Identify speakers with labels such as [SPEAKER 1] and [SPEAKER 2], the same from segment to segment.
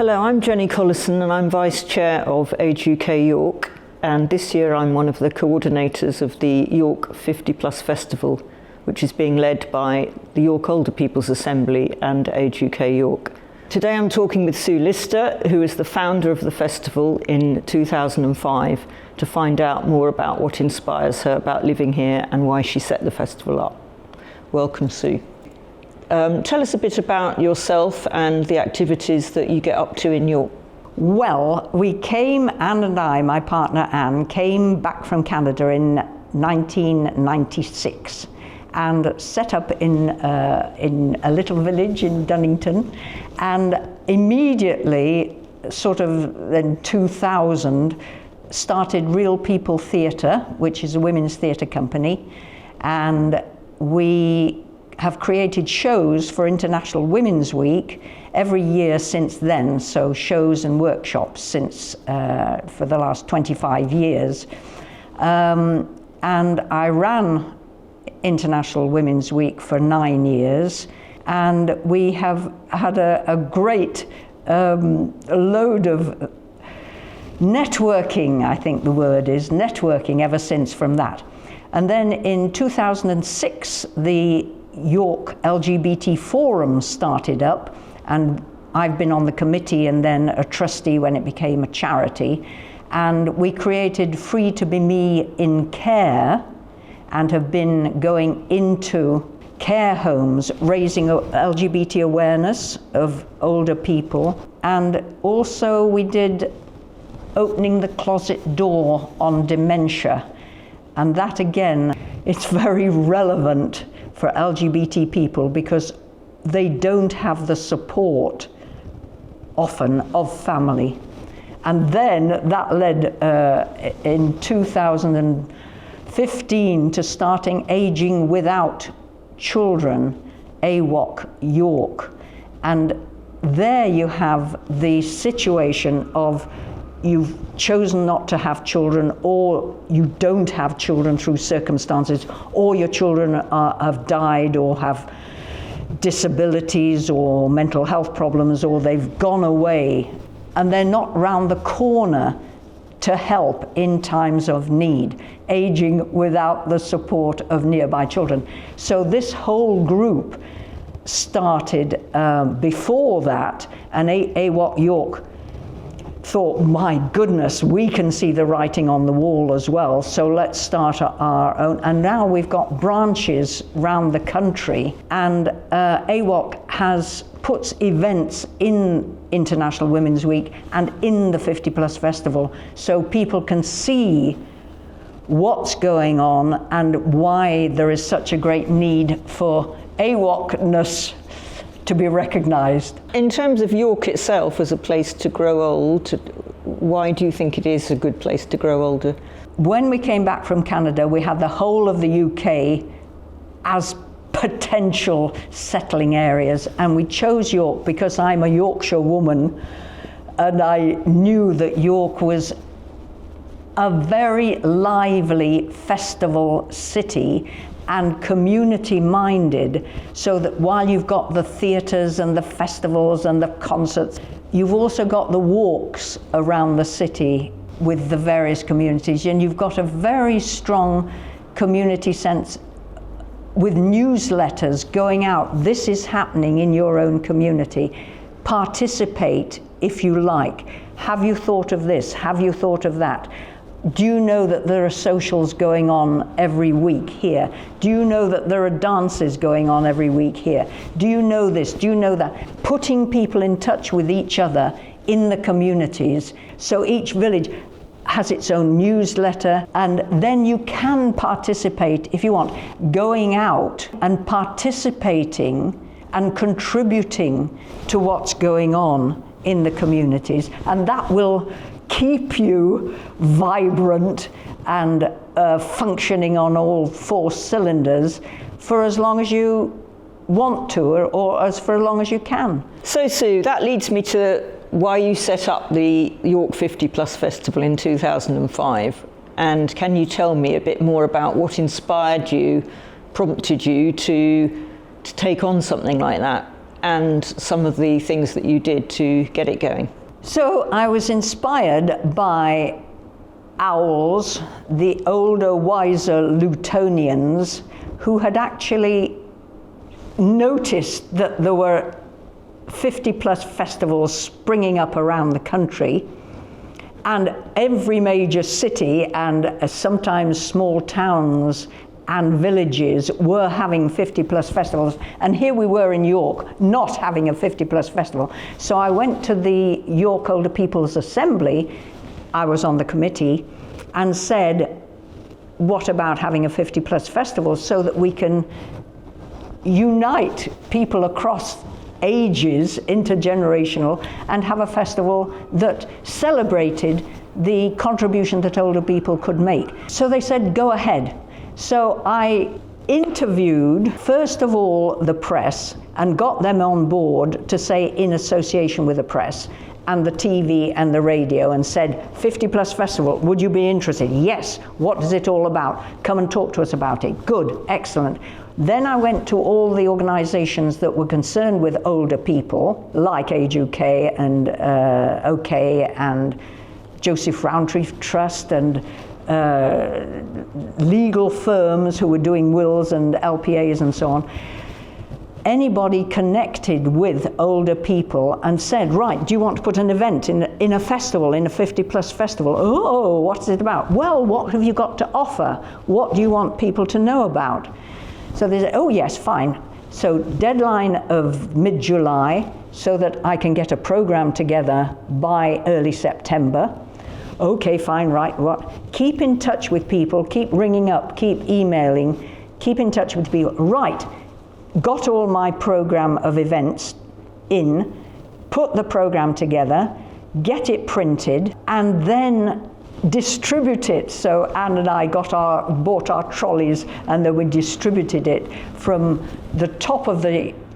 [SPEAKER 1] Hello, I'm Jenny Collieson and I'm Vice Chair of AWOC York, and this year I'm one of the coordinators of the York 50 Plus Festival, which is being led by the York Older People's Assembly and AWOC York. Today I'm talking with Sue Lister, who is the founder of the festival in 2005, to find out more about what inspires her about living here and why she set the festival up. Welcome, Sue. Tell us a bit about yourself and the activities that you get up to in York.
[SPEAKER 2] Well, Anne and I, my partner Anne, came back from Canada in 1996 and set up in a little village in Dunnington, and immediately, sort of in 2000, started Real People Theatre, which is a women's theatre company, and we have created shows for International Women's Week every year since then, so shows and workshops since for the last 25 years. And I ran International Women's Week for 9 years, and we have had a great load of networking, I think the word is, networking ever since from that. And then in 2006, the York LGBT Forum started up, and I've been on the committee and then a trustee when it became a charity, and we created Free to Be Me in Care and have been going into care homes, raising LGBT awareness of older people, and also we did Opening the Closet Door on dementia, and that again, it's very relevant for LGBT people because they don't have the support often of family. And then that led in 2015 to starting Aging Without Children, AWOC York. And there you have the situation of you've chosen not to have children, or you don't have children through circumstances, or your children have died or have disabilities or mental health problems, or they've gone away and they're not round the corner to help in times of need, aging without the support of nearby children. So this whole group started before that, and AWOC York thought, my goodness, we can see the writing on the wall as well, so let's start our own. And now we've got branches around the country, and AWOC puts events in International Women's Week and in the 50 Plus Festival, so people can see what's going on and why there is such a great need for AWOC-ness to be recognised.
[SPEAKER 1] In terms of York itself as a place to grow old, why do you think it is a good place to grow older?
[SPEAKER 2] When we came back from Canada, we had the whole of the UK as potential settling areas, and we chose York because I'm a Yorkshire woman, and I knew that York was a very lively festival city and community-minded, so that while you've got the theatres and the festivals and the concerts, you've also got the walks around the city with the various communities, and you've got a very strong community sense with newsletters going out. This is happening in your own community. Participate if you like. Have you thought of this? Have you thought of that? Do you know that there are socials going on every week here? Do you know that there are dances going on every week here? Do you know this? Do you know that? Putting people in touch with each other in the communities. So each village has its own newsletter, and then you can participate if you want, going out and participating and contributing to what's going on in the communities, and that will keep you vibrant and functioning on all 4 cylinders for as long as you want to, or as for as long as you can.
[SPEAKER 1] So Sue, that leads me to why you set up the York 50 Plus Festival in 2005. And can you tell me a bit more about what inspired you, prompted you to take on something like that? and some of the things that you did to get it going?
[SPEAKER 2] So I was inspired by owls, the older, wiser Lutonians, who had actually noticed that there were 50 plus festivals springing up around the country, and every major city and sometimes small towns and villages were having 50 plus festivals, and here we were in York not having a 50 plus festival. So I went to the York Older People's Assembly, I was on the committee, and said, what about having a 50 plus festival so that we can unite people across ages, intergenerational, and have a festival that celebrated the contribution that older people could make. So they said, go ahead. So I interviewed, first of all, the press and got them on board to say, in association with the press and the TV and the radio, and said, 50 plus festival, would you be interested? Yes. What is it all about? Come and talk to us about it. Good, excellent. Then I went to all the organizations that were concerned with older people, like AWOC and OK and Joseph Rowntree Trust, and legal firms who were doing wills and LPAs and so on. Anybody connected with older people and said, right, do you want to put an event in a festival, in a 50 plus festival? Oh, what's it about? Well, what have you got to offer? What do you want people to know about? So they said, oh yes, fine. So deadline of mid-July so that I can get a program together by early September. Okay, fine, right, what? Keep in touch with people, keep ringing up, keep emailing, keep in touch with people. Right, got all my program of events in, put the program together, get it printed, and then distribute it. So Anne and I bought our trolleys, and then we distributed it from the top of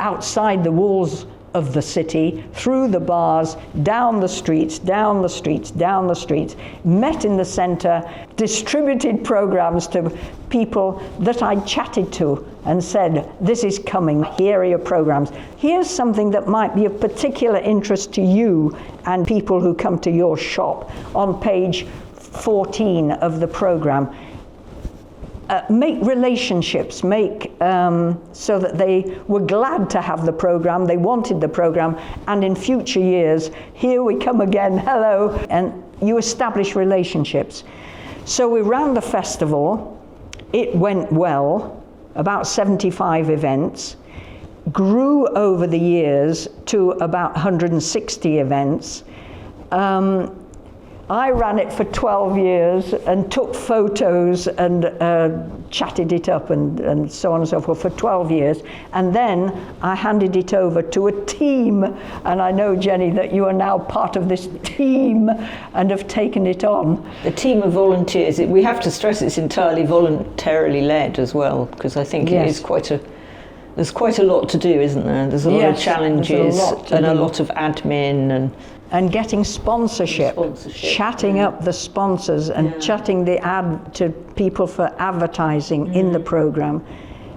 [SPEAKER 2] outside the walls of the city, through the bars, down the streets, down the streets, down the streets, met in the center, distributed programs to people that I chatted to and said, this is coming, here are your programs. Here's something that might be of particular interest to you and people who come to your shop. On page 14 of the program. Make relationships, so that they were glad to have the program, they wanted the program, and in future years, here we come again, hello, and you establish relationships. So we ran the festival, it went well, about 75 events, grew over the years to about 160 events. I ran it for 12 years and took photos and chatted it up and so on and so forth for 12 years. And then I handed it over to a team. And I know, Jenny, that you are now part of this team and have taken it on.
[SPEAKER 1] The team of volunteers, we have to stress it's entirely voluntarily led as well, because I think it is there's quite a lot to do, isn't there? There's a lot of challenges and a lot of admin
[SPEAKER 2] and getting sponsorship, chatting up the sponsors and chatting the ad to people for advertising in the program,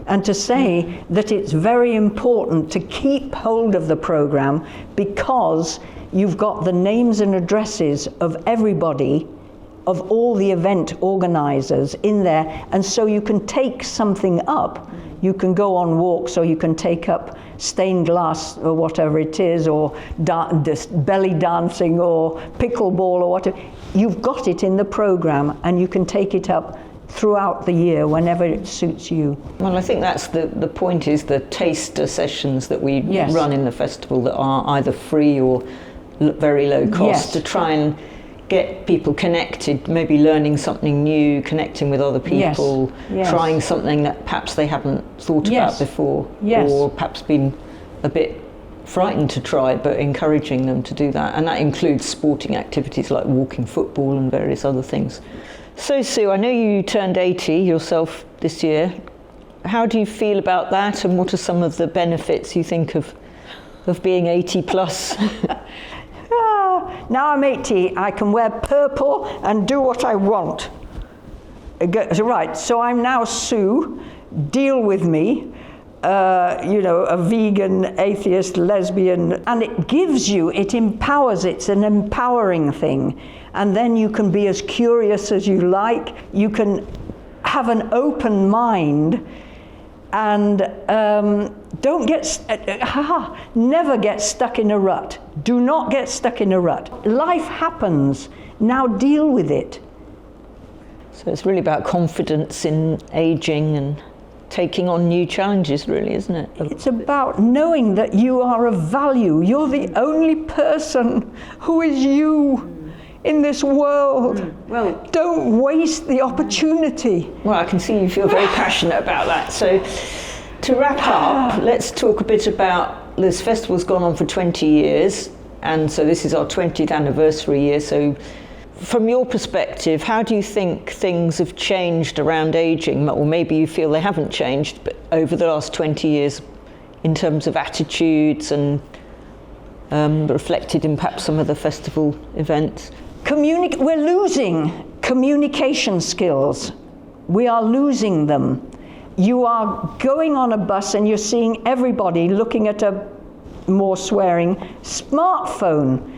[SPEAKER 2] and to say that it's very important to keep hold of the program because you've got the names and addresses of everybody, of all the event organizers in there, and so you can take something up. You can go on walks, or you can take up stained glass or whatever it is, or belly dancing or pickleball or whatever. You've got it in the program and you can take it up throughout the year whenever it suits you.
[SPEAKER 1] Well, I think that's the point, is the taster sessions that we run in the festival that are either free or very low cost, to try and get people connected, maybe learning something new, connecting with other people, trying something that perhaps they haven't thought about before, or perhaps been a bit frightened to try, but encouraging them to do that. And that includes sporting activities like walking football and various other things. So Sue, I know you turned 80 yourself this year. How do you feel about that, and what are some of the benefits you think of being 80 plus?
[SPEAKER 2] Now I'm 80, I can wear purple and do what I want. Right, so I'm now Sue, deal with me. a vegan, atheist, lesbian, and it empowers, it's an empowering thing. And then you can be as curious as you like, you can have an open mind, and never get stuck in a rut. Do not get stuck in a rut. Life happens, now deal with it.
[SPEAKER 1] So it's really about confidence in aging and taking on new challenges, really, isn't it?
[SPEAKER 2] It's about knowing that you are of value. You're the only person who is you in this world.
[SPEAKER 1] Well,
[SPEAKER 2] don't waste the opportunity.
[SPEAKER 1] Well, I can see you feel very passionate about that. So to wrap up, let's talk a bit about this festival's gone on for 20 years, and so this is our 20th anniversary year. So from your perspective, how do you think things have changed around ageing? Or maybe you feel they haven't changed, but over the last 20 years in terms of attitudes and reflected in perhaps some of the festival events?
[SPEAKER 2] We're losing communication skills. We are losing them. You are going on a bus and you're seeing everybody looking at a, more swearing, smartphone.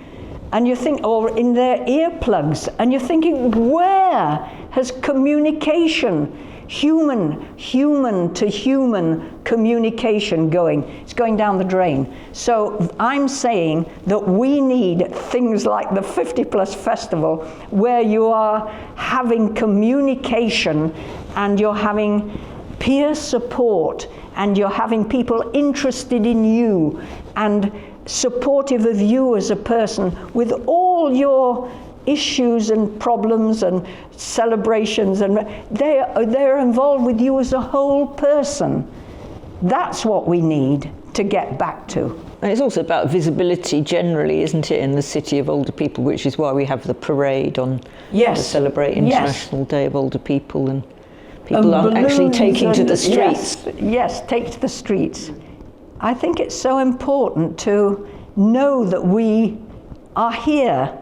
[SPEAKER 2] And you think, or in their earplugs, and you're thinking, where has communication, human to human communication going? It's going down the drain. So I'm saying that we need things like the 50 Plus Festival, where you are having communication and you're having peer support and you're having people interested in you and supportive of you as a person with all your issues and problems and celebrations, and they're involved with you as a whole person. That's what we need to get back to.
[SPEAKER 1] And it's also about visibility generally, isn't it, in the City of Older People, which is why we have the parade on to celebrate International Day of Older People, and people aren't actually taking to the streets.
[SPEAKER 2] Yes, take to the streets. I think it's so important to know that we are here,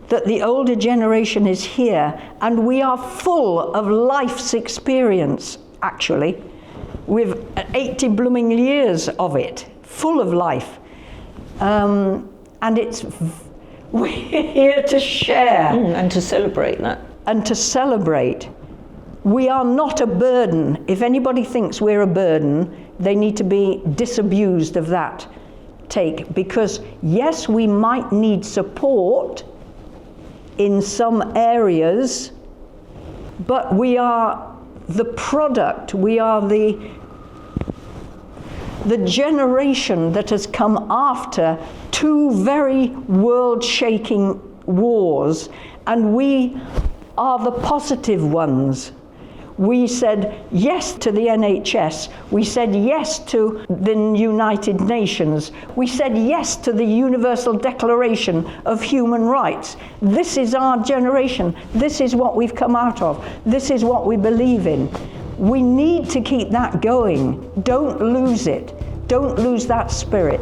[SPEAKER 2] that the older generation is here, and we are full of life's experience, actually. We've 80 blooming years of it, full of life. And we're here to share.
[SPEAKER 1] And to celebrate that.
[SPEAKER 2] And to celebrate. We are not a burden. If anybody thinks we're a burden, they need to be disabused of that take, because yes, we might need support in some areas, but we are the product, we are the generation that has come after two very world-shaking wars, and we are the positive ones. We said yes to the NHS. We said yes to the United Nations. We said yes to the Universal Declaration of Human Rights. This is our generation. This is what we've come out of. This is what we believe in. We need to keep that going. Don't lose it. Don't lose that spirit.